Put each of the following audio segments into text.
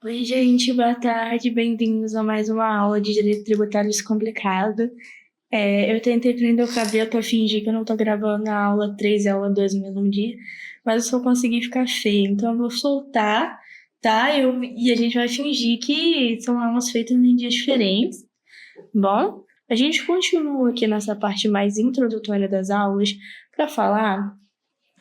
Oi, gente, boa tarde, bem-vindos a mais uma aula de Direito Tributário Descomplicado. Eu tentei prender o cabelo para fingir que eu não tô gravando a aula 3 e a aula 2 no mesmo dia, mas eu só consegui ficar feia, então eu vou soltar, tá? E a gente vai fingir que são aulas feitas em dias diferentes. Bom, a gente continua aqui nessa parte mais introdutória das aulas para falar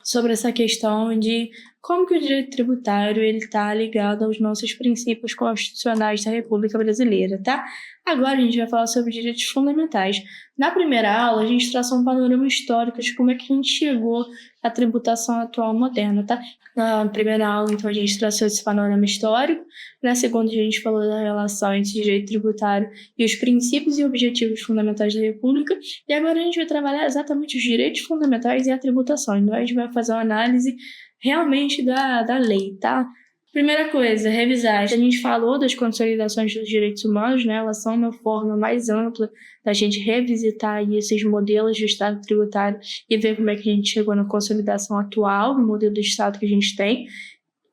sobre essa questão de como que o direito tributário ele está ligado aos nossos princípios constitucionais da República Brasileira, tá? Agora a gente vai falar sobre direitos fundamentais. Na primeira aula, a gente traçou um panorama histórico de como é que a gente chegou à tributação atual moderna, tá? Na primeira aula, então, a gente traçou esse panorama histórico. Na segunda, a gente falou da relação entre direito tributário e os princípios e objetivos fundamentais da República. E agora a gente vai trabalhar exatamente os direitos fundamentais e a tributação. Então, a gente vai fazer uma análise realmente da lei, tá? Primeira coisa, revisar. A gente falou das consolidações dos direitos humanos, né? Elas são uma forma mais ampla da gente revisitar aí esses modelos de Estado tributário e ver como é que a gente chegou na consolidação atual, no modelo de Estado que a gente tem.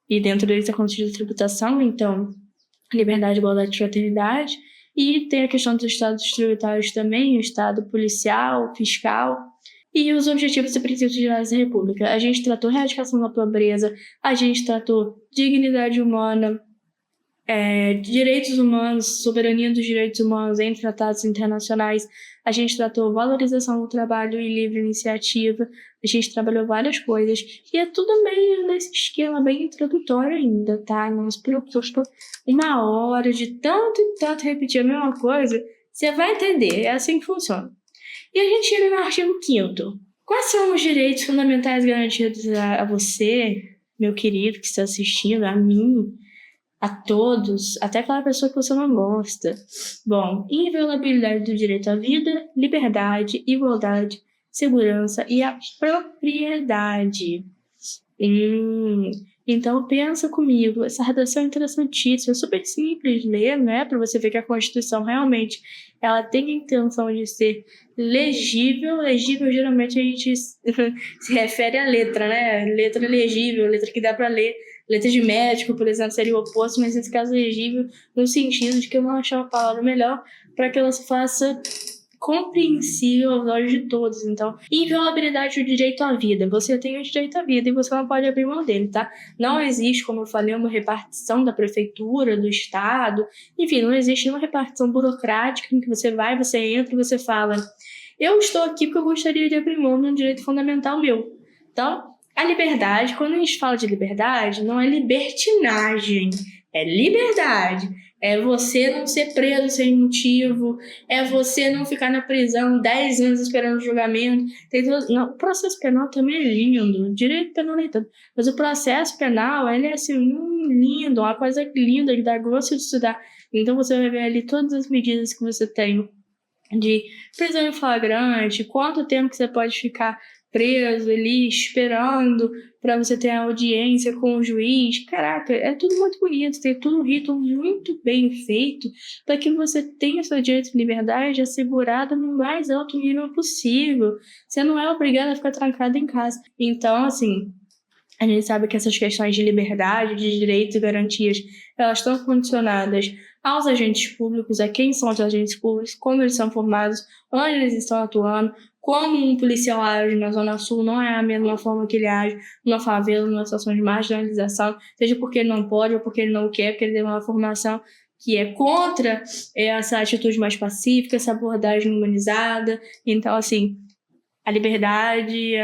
E dentro deles a conceito de tributação, então, liberdade, igualdade e fraternidade. E tem a questão dos estados tributários também, o estado policial, fiscal, e os objetivos e princípios gerais da República. A gente tratou erradicação da pobreza, a gente tratou dignidade humana, direitos humanos, soberania dos direitos humanos em tratados internacionais. A gente tratou valorização do trabalho e livre iniciativa. A gente trabalhou várias coisas. E é tudo meio nesse esquema bem introdutório ainda, tá? Não se preocupe. Uma hora de tanto e tanto repetir a mesma coisa, você vai entender. É assim que funciona. E a gente chega no artigo 5º. Quais são os direitos fundamentais garantidos a você, meu querido que está assistindo, a mim, a todos, até aquela pessoa que você não gosta? Bom, inviolabilidade do direito à vida, liberdade, igualdade, segurança e a propriedade. Então pensa comigo, essa redação é interessantíssima, é super simples de ler, né? Para você ver que a Constituição realmente ela tem a intenção de ser legível. Legível geralmente a gente se refere à letra, né? Letra legível, letra que dá para ler. Letra de médico, por exemplo, seria o oposto, mas nesse caso legível no sentido de que eu não achar uma palavra melhor para que ela se faça compreensível aos olhos de todos. Então, inviolabilidade do direito à vida. Você tem o direito à vida e você não pode abrir mão dele, tá? Não existe, como eu falei, uma repartição da prefeitura, do estado. Enfim, não existe uma repartição burocrática em que você vai, você entra e você fala: eu estou aqui porque eu gostaria de abrir mão de um direito fundamental meu. Então, a liberdade, quando a gente fala de liberdade, não é libertinagem, é liberdade. É você não ser preso sem motivo, é você não ficar na prisão 10 anos esperando o julgamento. Não, o processo penal também é lindo, o direito penal nem tanto, mas o processo penal, ele é assim, lindo, uma coisa linda, de dar gosto de estudar. Então você vai ver ali todas as medidas que você tem de prisão em flagrante, quanto tempo que você pode ficar preso ali, esperando para você ter a audiência com o juiz. Caraca, é tudo muito bonito, tem tudo um rito muito bem feito para que você tenha seu direito de liberdade assegurado no mais alto nível possível. Você não é obrigado a ficar trancado em casa. Então, assim, a gente sabe que essas questões de liberdade, de direitos e garantias, elas estão condicionadas aos agentes públicos, a quem são os agentes públicos, como eles são formados, onde eles estão atuando, como um policial age na Zona Sul não é a mesma forma que ele age numa favela, numa situação de marginalização, seja porque ele não pode ou porque ele não quer, porque ele tem uma formação que é contra essa atitude mais pacífica, essa abordagem humanizada. Então, assim, a liberdade,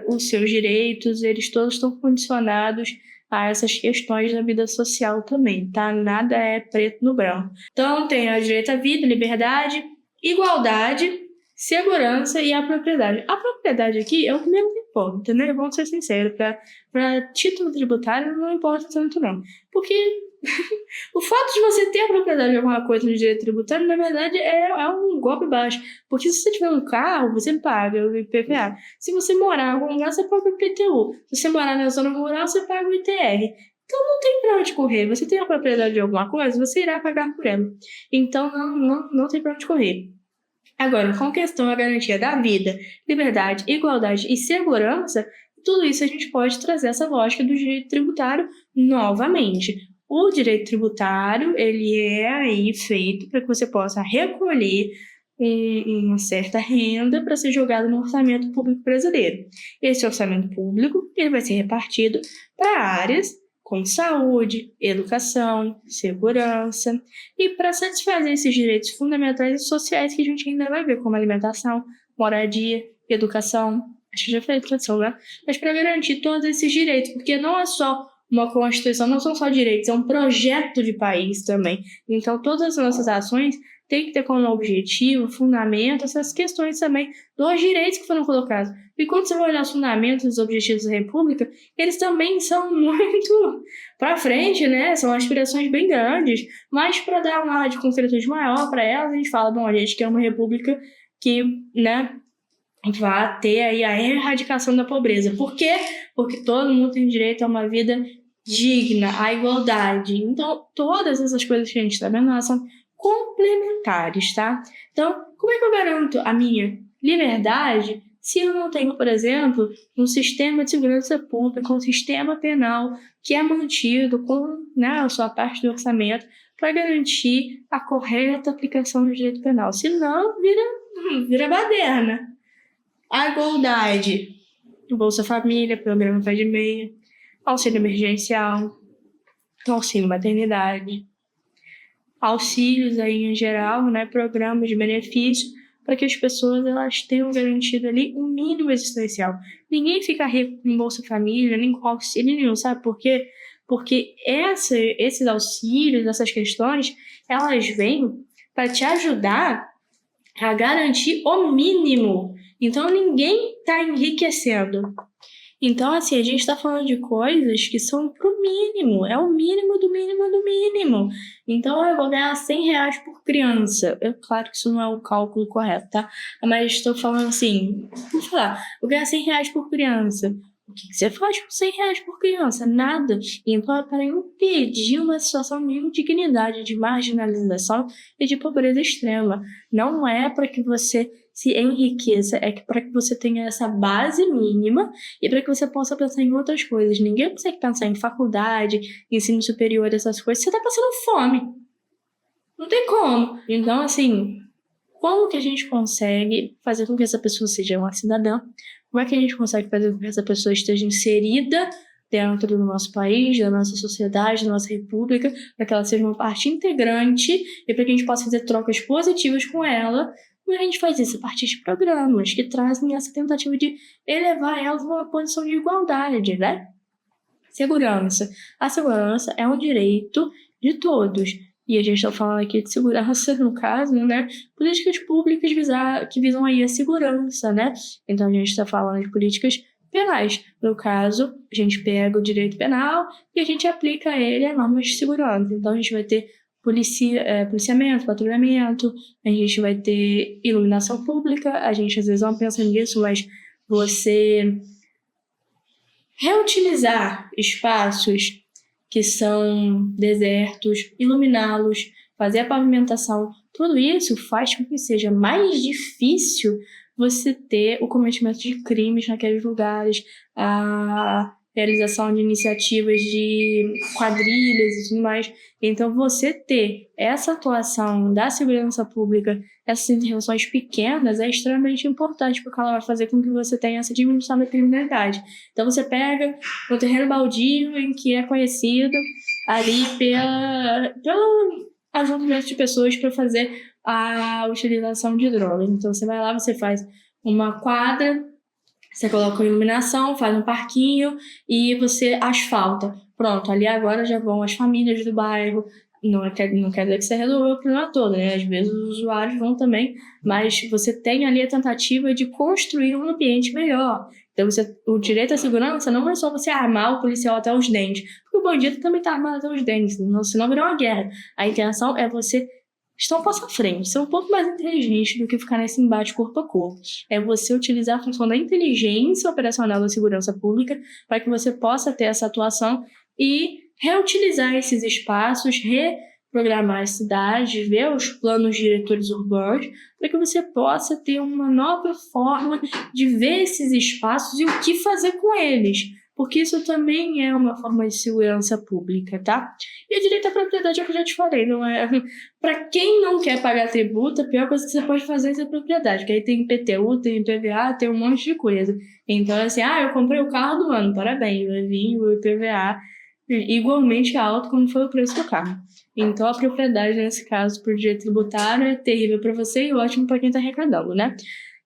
os seus direitos, eles todos estão condicionados a essas questões da vida social também, tá? Nada é preto no branco. Então, tem o direito à vida, liberdade, igualdade, segurança e a propriedade. A propriedade aqui é o que menos importa, né? Vamos ser sinceros, para título tributário não importa tanto não. Porque o fato de você ter a propriedade de alguma coisa no direito tributário, na verdade, é um golpe baixo. Porque se você tiver um carro, você paga o IPVA. Se você morar em algum lugar, você paga o IPTU. Se você morar na zona rural, você paga o ITR. Então não tem para onde correr. Você tem a propriedade de alguma coisa, você irá pagar por ela. Então não tem para onde correr. Agora, com questão da garantia da vida, liberdade, igualdade e segurança, tudo isso a gente pode trazer essa lógica do direito tributário novamente. o direito tributário, ele é aí feito para que você possa recolher uma certa renda para ser jogado no orçamento público brasileiro. Esse orçamento público ele vai ser repartido para áreas como saúde, educação, segurança, e para satisfazer esses direitos fundamentais e sociais que a gente ainda vai ver, como alimentação, moradia, educação, acho que já falei educação, né? Mas para garantir todos esses direitos, porque não é só uma Constituição, não são só direitos, é um projeto de país também. Então, todas as nossas ações têm que ter como objetivo, fundamento, essas questões também dos direitos que foram colocados. E quando você vai olhar os fundamentos dos objetivos da República, eles também são muito para frente, né? São aspirações bem grandes, mas para dar uma de concretude maior para elas, a gente fala, bom, a gente quer uma república que, né, vá ter aí a erradicação da pobreza. Por quê? Porque todo mundo tem direito a uma vida digna, à igualdade. Então, todas essas coisas que a gente está vendo, elas são complementares, tá? Então, como é que eu garanto a minha liberdade se eu não tenho, por exemplo, um sistema de segurança pública, um sistema penal que é mantido com, né, a sua parte do orçamento para garantir a correta aplicação do direito penal? Senão, vira baderna. A igualdade, Bolsa Família, Programa Pé de Meia, auxílio emergencial, auxílio maternidade, auxílios aí em geral, né, programas de benefício, para que as pessoas elas tenham garantido ali um mínimo existencial. Ninguém fica rico em Bolsa Família, nem com auxílio nenhum, sabe por quê? Porque esses auxílios, essas questões, elas vêm para te ajudar a garantir o mínimo. Então, ninguém está enriquecendo. Então, assim, a gente está falando de coisas que são pro mínimo. É o mínimo do mínimo do mínimo. Então, eu vou ganhar R$100 por criança. Claro que isso não é o cálculo correto, tá? Mas estou falando assim, vou falar, vou ganhar R$100 por criança. O que você faz com R$100 por criança? Nada. Então, é para impedir uma situação de indignidade, de marginalização e de pobreza extrema. Não é para que você se enriqueça, é para que você tenha essa base mínima e para que você possa pensar em outras coisas. Ninguém consegue pensar em faculdade, ensino superior, essas coisas. Você está passando fome. Não tem como. Então, assim, como que a gente consegue fazer com que essa pessoa seja uma cidadã? Como é que a gente consegue fazer com que essa pessoa esteja inserida dentro do nosso país, da nossa sociedade, da nossa república, para que ela seja uma parte integrante e para que a gente possa fazer trocas positivas com ela? E a gente faz isso a partir de programas que trazem essa tentativa de elevar elas a uma posição de igualdade, né? Segurança. A segurança é um direito de todos. E a gente está falando aqui de segurança, no caso, né? Políticas públicas que visam aí a segurança, né? Então a gente está falando de políticas penais. No caso, a gente pega o direito penal e a gente aplica a ele a normas de segurança. Então a gente vai ter policiamento, patrulhamento, a gente vai ter iluminação pública, a gente às vezes não pensa nisso, mas você reutilizar espaços que são desertos, iluminá-los, fazer a pavimentação, tudo isso faz com que seja mais difícil você ter o cometimento de crimes naqueles lugares, a realização de iniciativas de quadrilhas e tudo mais. Então, você ter essa atuação da segurança pública, essas intervenções pequenas, é extremamente importante, porque ela vai fazer com que você tenha essa diminuição da criminalidade. Então, você pega um terreno baldio em que é conhecido ali pelo ajuntamento de pessoas para fazer a utilização de drogas. Então, você vai lá, você faz uma quadra, você coloca uma iluminação, faz um parquinho e você asfalta. Pronto, ali agora já vão as famílias do bairro. Não quer dizer que você resolveu o problema todo, né? Às vezes os usuários vão também, mas você tem ali a tentativa de construir um ambiente melhor. Então, o direito à segurança não é só você armar o policial até os dentes, porque o bandido também está armado até os dentes, senão virá uma guerra. A intenção é você estar um passo à frente, ser um pouco mais inteligente do que ficar nesse embate corpo a corpo. É você utilizar a função da inteligência operacional da segurança pública para que você possa ter essa atuação e reutilizar esses espaços, reprogramar as cidades, ver os planos diretores urbanos, para que você possa ter uma nova forma de ver esses espaços e o que fazer com eles. porque isso também é uma forma de segurança pública, tá? E o direito à propriedade é o que eu já te falei, não é? Para quem não quer pagar tributo, a pior coisa que você pode fazer é ter propriedade, que aí tem IPTU, tem IPVA, tem um monte de coisa. Então, assim, eu comprei o carro do ano, parabéns, vai vir o IPVA igualmente alto como foi o preço do carro. Então, a propriedade, nesse caso, por direito tributário, é terrível para você e ótimo para quem está arrecadando, né?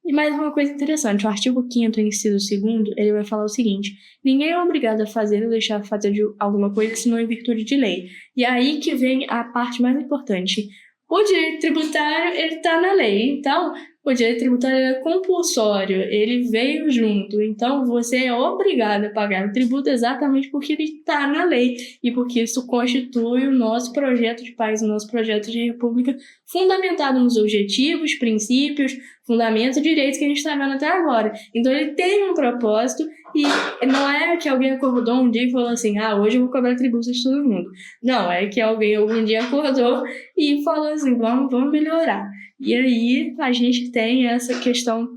E mais uma coisa interessante, o artigo 5º, inciso 2º, ele vai falar o seguinte: ninguém é obrigado a fazer ou deixar de fazer alguma coisa senão em virtude de lei. E aí que vem a parte mais importante. O direito tributário, ele está na lei. Então, o direito tributário é compulsório, ele veio junto. Então, você é obrigado a pagar o tributo exatamente porque ele está na lei e porque isso constitui o nosso projeto de país, o nosso projeto de república, fundamentado nos objetivos, princípios, fundamentos e direitos que a gente está vendo até agora. Então, ele tem um propósito e não é que alguém acordou um dia e falou assim, hoje eu vou cobrar tributo de todo mundo. Não, é que alguém algum dia acordou e falou assim, vamos melhorar. E aí a gente tem essa questão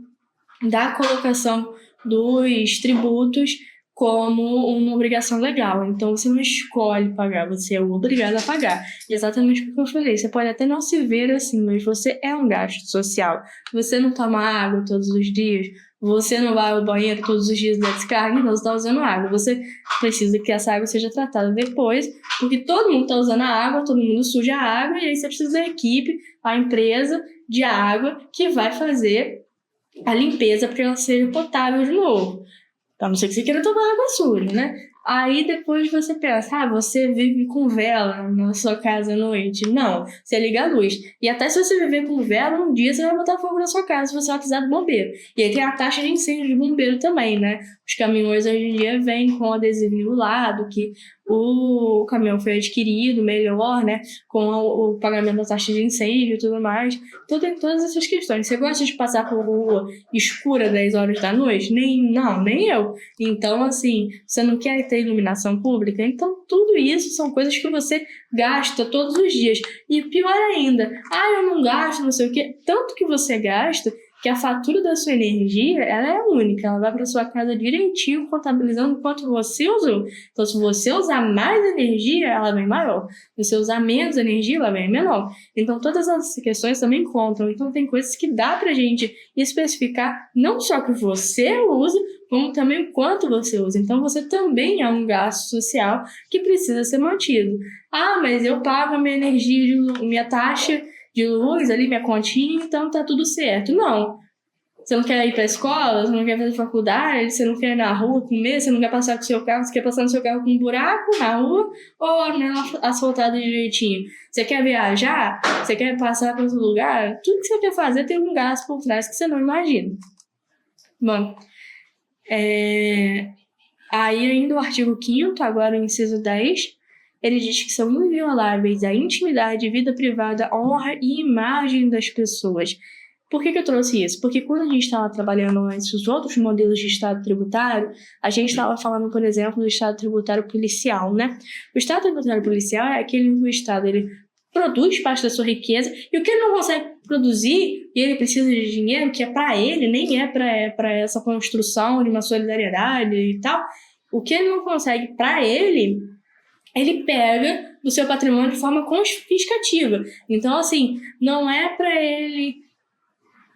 da colocação dos tributos como uma obrigação legal. Então, você não escolhe pagar, você é obrigado a pagar. E exatamente o que eu falei, você pode até não se ver assim, mas você é um gasto social. Você não toma água todos os dias, você não vai ao banheiro todos os dias da descarga, então você está usando água. Você precisa que essa água seja tratada depois, porque todo mundo está usando a água, todo mundo suja a água, e aí você precisa da equipe, a empresa de água, que vai fazer a limpeza para ela ser potável de novo. A não ser que você queira tomar água suja, né? Aí depois você pensa, você vive com vela na sua casa à noite. Não, você liga a luz. E até se você viver com vela, um dia você vai botar fogo na sua casa se você vai precisar do bombeiro. E aí tem a taxa de incêndio de bombeiro também, né? Os caminhões hoje em dia vêm com adesivo nivelado, que o caminhão foi adquirido melhor, né? Com o pagamento da taxa de incêndio e tudo mais. Então tem todas essas questões. Você gosta de passar por rua escura 10 horas da noite? Nem eu. Então, assim, você não quer ter iluminação pública? Então, tudo isso são coisas que você gasta todos os dias. E pior ainda, eu não gasto, não sei o quê. Tanto que você gasta que a fatura da sua energia, ela é única. Ela vai para sua casa direitinho, contabilizando quanto você usou. Então, se você usar mais energia, ela vem maior. Se você usar menos energia, ela vem menor. Então, todas essas questões também contam. Então, tem coisas que dá pra gente especificar não só que você usa, como também o quanto você usa. Então, você também é um gasto social que precisa ser mantido. Mas eu pago a minha energia, minha taxa de luz ali, minha continha, então tá tudo certo. Não. Você não quer ir pra escola, você não quer fazer faculdade, você não quer ir na rua comer, você não quer passar com o seu carro, você quer passar no seu carro com um buraco na rua ou asfaltada direitinho. Você quer viajar, você quer passar para outro lugar, tudo que você quer fazer tem um gasto por trás que você não imagina. Bom, aí ainda o artigo 5º, agora o inciso 10, ele diz que são invioláveis a intimidade, vida privada, honra e imagem das pessoas. Por que eu trouxe isso? Porque quando a gente estava trabalhando antes os outros modelos de Estado tributário, a gente estava falando, por exemplo, do Estado tributário policial, né? O Estado tributário policial é aquele em que o Estado ele produz parte da sua riqueza e o que ele não consegue produzir e ele precisa de dinheiro, que é para ele, nem é para essa construção de uma solidariedade e tal, o que ele não consegue para ele pega do seu patrimônio de forma confiscativa. Então, assim, não é para ele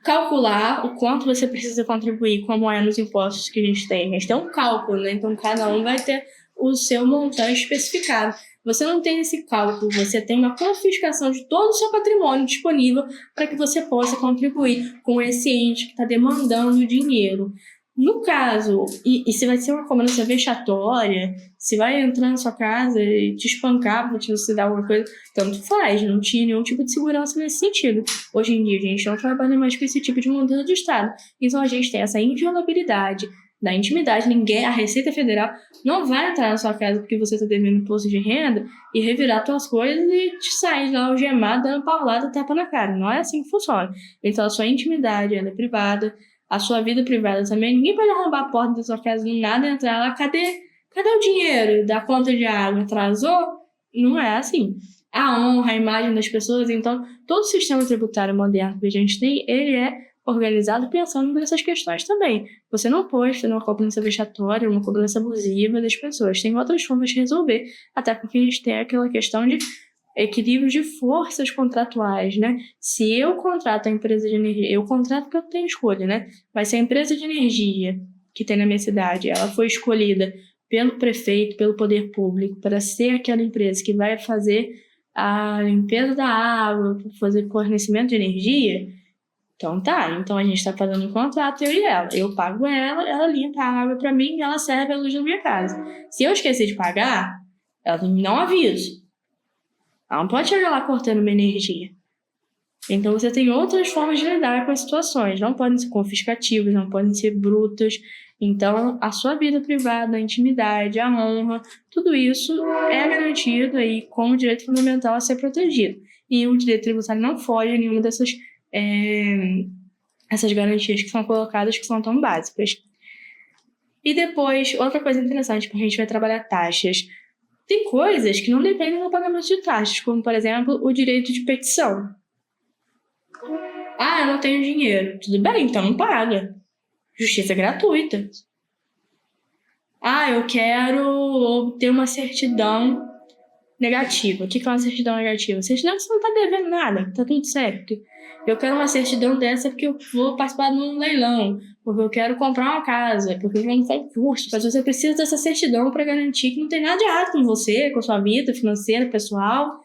calcular o quanto você precisa contribuir, como é nos impostos que a gente tem. A gente tem um cálculo, né? Então, cada um vai ter o seu montante especificado. Você não tem esse cálculo, você tem uma confiscação de todo o seu patrimônio disponível para que você possa contribuir com esse ente que está demandando dinheiro. No caso, e se vai ser uma cobrança vexatória, se vai entrar na sua casa e te espancar para te dar alguma coisa, tanto faz, não tinha nenhum tipo de segurança nesse sentido. Hoje em dia, a gente não trabalha mais com esse tipo de modelo de Estado. Então, a gente tem essa inviolabilidade da intimidade. A Receita Federal não vai entrar na sua casa porque você está devendo imposto de renda e revirar suas coisas e te sair lá algemado, dando paulada, tapa na cara. Não é assim que funciona. Então, a sua intimidade, ela é privada. A sua vida privada também, ninguém pode arrombar a porta da sua casa do nada e entrar lá, cadê o dinheiro da conta de água? Atrasou? Não é assim. A honra, a imagem das pessoas, então, todo o sistema tributário moderno que a gente tem, ele é organizado pensando nessas questões também. Você não pode ter uma cobrança vexatória, uma cobrança abusiva das pessoas. Tem outras formas de resolver, até porque a gente tem aquela questão de equilíbrio de forças contratuais, né? Se eu contrato a empresa de energia, eu contrato porque eu tenho escolha, né? Mas se a empresa de energia que tem na minha cidade, ela foi escolhida pelo prefeito, pelo poder público, para ser aquela empresa que vai fazer a limpeza da água, fazer fornecimento de energia, então tá, então a gente está fazendo um contrato, eu e ela. Eu pago ela, ela limpa a água para mim e ela serve a luz na minha casa. Se eu esquecer de pagar, ela não avisa. Ela não pode chegar lá cortando minha energia. Então você tem outras formas de lidar com as situações. Não podem ser confiscativas, não podem ser brutas. Então a sua vida privada, a intimidade, a honra, tudo isso é garantido aí como direito fundamental a ser protegido. E o direito tributário não foge a nenhuma dessas essas garantias que são colocadas, que são tão básicas. E depois, outra coisa interessante, porque a gente vai trabalhar taxas. Tem coisas que não dependem do pagamento de taxas, como, por exemplo, o direito de petição. Ah, eu não tenho dinheiro. Tudo bem, então não paga. Justiça gratuita. Ah, eu quero obter uma certidão negativa. O que é uma certidão negativa? Certidão que você não está devendo nada, tá tudo certo. Eu quero uma certidão dessa porque eu vou participar de um leilão, porque eu quero comprar uma casa, porque eu quero um curso. Mas você precisa dessa certidão para garantir que não tem nada de errado com você, com a sua vida financeira, pessoal.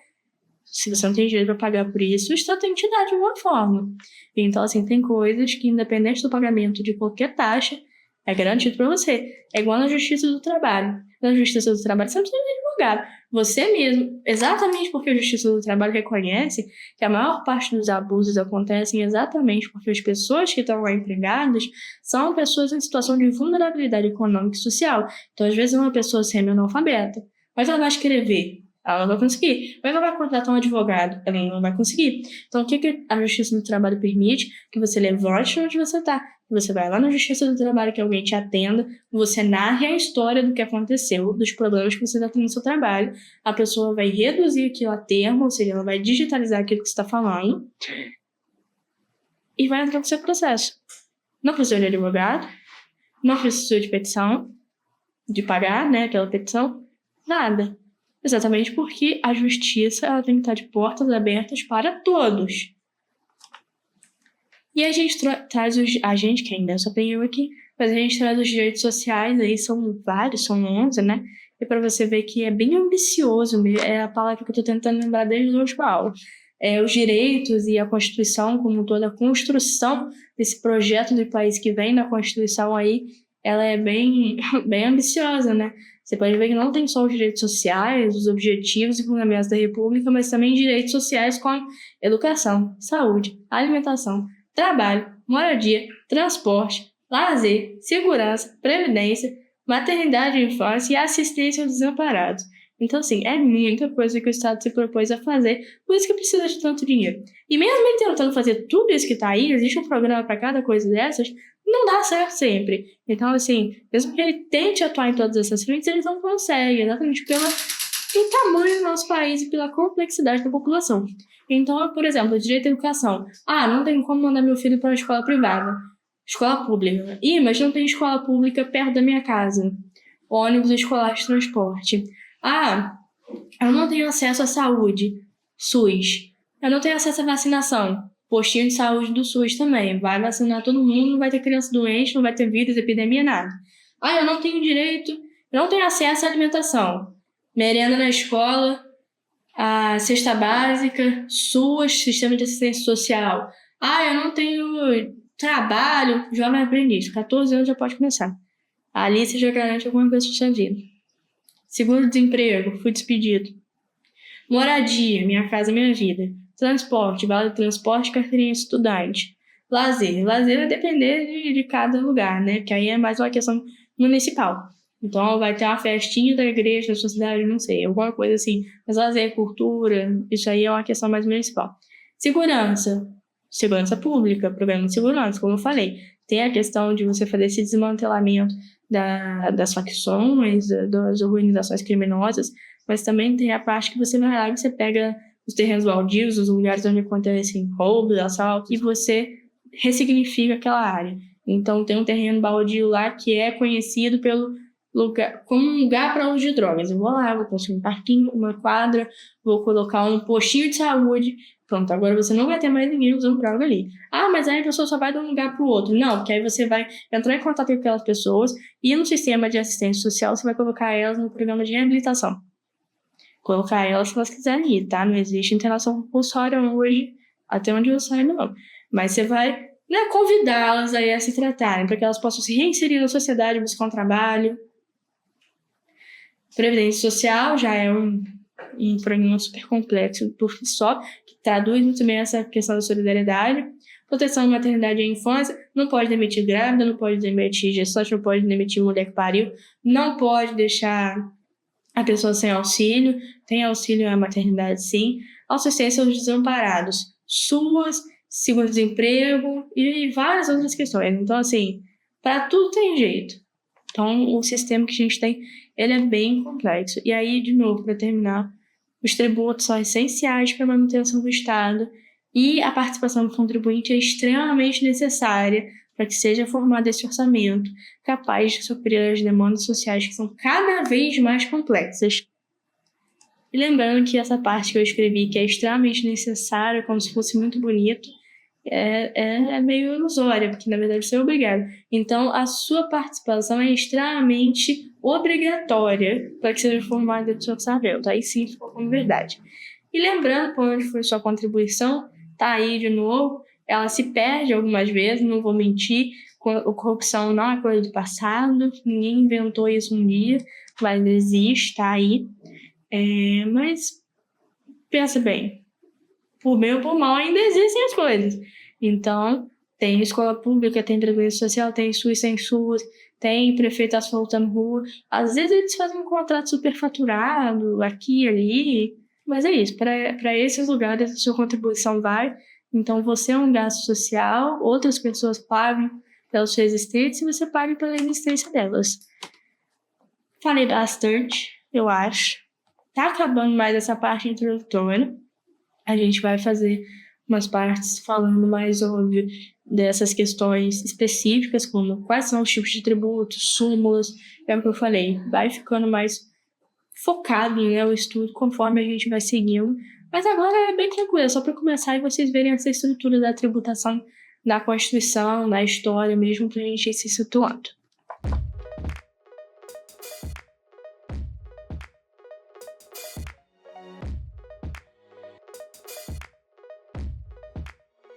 Se você não tem dinheiro para pagar por isso, o Estado tem que te dar de alguma forma. Então, assim, tem coisas que, independente do pagamento de qualquer taxa, é garantido para você. É igual na Justiça do Trabalho. Na Justiça do Trabalho, você não precisa de advogado. Você mesmo, exatamente porque a Justiça do Trabalho reconhece que a maior parte dos abusos acontecem exatamente porque as pessoas que estão lá empregadas são pessoas em situação de vulnerabilidade econômica e social. Então, às vezes, é uma pessoa semi-analfabeta, mas ela vai escrever. Ela não vai conseguir. Mas ela vai contratar um advogado. Ela não vai conseguir. Então, o que a Justiça do Trabalho permite? Que você levante onde você está. Você vai lá na Justiça do Trabalho, que alguém te atenda, você narre a história do que aconteceu, dos problemas que você está tendo no seu trabalho. A pessoa vai reduzir aquilo a termo, ou seja, ela vai digitalizar aquilo que você está falando e vai entrar no seu processo. Não precisa de advogado, não precisa de petição, de pagar, né, aquela petição, nada. Exatamente porque a justiça ela tem que estar de portas abertas para todos. E a gente traz a gente, que ainda só tem eu aqui, mas a gente traz os direitos sociais, aí são vários, são 11, né? E para você ver que é bem ambicioso, é a palavra que eu estou tentando lembrar desde a última aula. Os direitos e a Constituição, como toda a construção desse projeto do país que vem na Constituição aí, ela é bem, bem ambiciosa, né? Você pode ver que não tem só os direitos sociais, os objetivos e fundamentos da República, mas também direitos sociais como educação, saúde, alimentação, trabalho, moradia, transporte, lazer, segurança, previdência, maternidade e infância e assistência aos desamparados. Então, assim, é muita coisa que o Estado se propôs a fazer, por isso que precisa de tanto dinheiro. E mesmo ele tentando fazer tudo isso que está aí, existe um programa para cada coisa dessas, não dá certo sempre. Então, assim, mesmo que ele tente atuar em todas essas frentes, ele não consegue, exatamente pelo tamanho do nosso país e pela complexidade da população. Então, por exemplo, o direito à educação. Ah, não tem como mandar meu filho para uma escola privada. Escola pública. Ih, mas não tem escola pública perto da minha casa. Ônibus escolar de transporte. Ah, eu não tenho acesso à saúde. SUS. Eu não tenho acesso à vacinação. Postinho de saúde do SUS também. Vai vacinar todo mundo, não vai ter criança doente, não vai ter vírus, epidemia, nada. Ah, eu não tenho direito, eu não tenho acesso à alimentação. Merenda na escola, a cesta básica, SUS, sistema de assistência social. Ah, eu não tenho trabalho, jovem aprendiz. 14 anos já pode começar. Ali você já garante alguma coisa na sua vida. Seguro-desemprego, fui despedido. Moradia, minha casa, minha vida. Transporte, vale transporte, carteirinha de estudante. Lazer. Lazer vai depender de cada lugar, né? Porque aí é mais uma questão municipal. Então vai ter uma festinha da igreja da sua cidade, não sei, alguma coisa assim. Mas lazer, cultura, isso aí é uma questão mais municipal. Segurança. Segurança pública, programa de segurança, como eu falei. Tem a questão de você fazer esse desmantelamento das facções, das organizações criminosas, mas também tem a parte que você vai lá e você pega os terrenos baldios, os lugares onde acontecem roubos, assaltos, e você ressignifica aquela área. Então, tem um terreno baldio lá que é conhecido pelo lugar, como um lugar para uso de drogas. Eu vou lá, vou construir um parquinho, uma quadra, vou colocar um postinho de saúde. Pronto, agora você não vai ter mais ninguém usando droga ali. Ah, mas aí a pessoa só vai de um lugar para o outro. Não, porque aí você vai entrar em contato com aquelas pessoas e no sistema de assistência social você vai colocar elas no programa de reabilitação. Colocar elas se elas quiserem ir, tá? Não existe internação compulsória hoje, até onde eu saiba, não. Mas você vai convidá-las aí a se tratarem, para que elas possam se reinserir na sociedade, buscar um trabalho. Previdência Social já é um programa super complexo por si só, que traduz muito bem essa questão da solidariedade. Proteção de maternidade e infância, não pode demitir grávida, não pode demitir gestante, não pode demitir mulher que pariu, não pode deixar a pessoa sem auxílio, tem auxílio à maternidade sim, assistência aos desamparados, SUAS, seguro-desemprego e várias outras questões. Então, assim, para tudo tem jeito. Então, o sistema que a gente tem, ele é bem complexo. E aí, de novo, para terminar, os tributos são essenciais para a manutenção do Estado e a participação do contribuinte é extremamente necessária para que seja formado esse orçamento capaz de suprir as demandas sociais que são cada vez mais complexas. E lembrando que essa parte que eu escrevi, que é extremamente necessária, como se fosse muito bonito, é meio ilusória, porque na verdade você é obrigado. Então, a sua participação é extremamente obrigatória para que seja formado esse orçamento. Aí sim ficou como verdade. E lembrando por onde foi sua contribuição, tá aí de novo, ela se perde algumas vezes, não vou mentir, a corrupção não é coisa do passado, ninguém inventou isso um dia, mas existe, tá aí. Mas pensa bem, por bem ou por mal ainda existem as coisas. Então, tem escola pública, tem previdência social, tem SUS sem SUS, tem prefeito asfaltando rua. Às vezes eles fazem um contrato superfaturado aqui e ali, mas é isso, para esses lugares a sua contribuição vai. Então, você é um gasto social, outras pessoas pagam pela sua existência e você paga pela existência delas. Falei bastante, eu acho. Tá acabando mais essa parte introdutória. A gente vai fazer umas partes falando mais óbvio dessas questões específicas, como quais são os tipos de tributos, súmulas, é o que eu falei, vai ficando mais focado, o estudo conforme a gente vai seguindo. Mas agora é bem tranquilo, é só para começar e vocês verem essa estrutura da tributação, da Constituição, da história mesmo, para a gente ir se situando.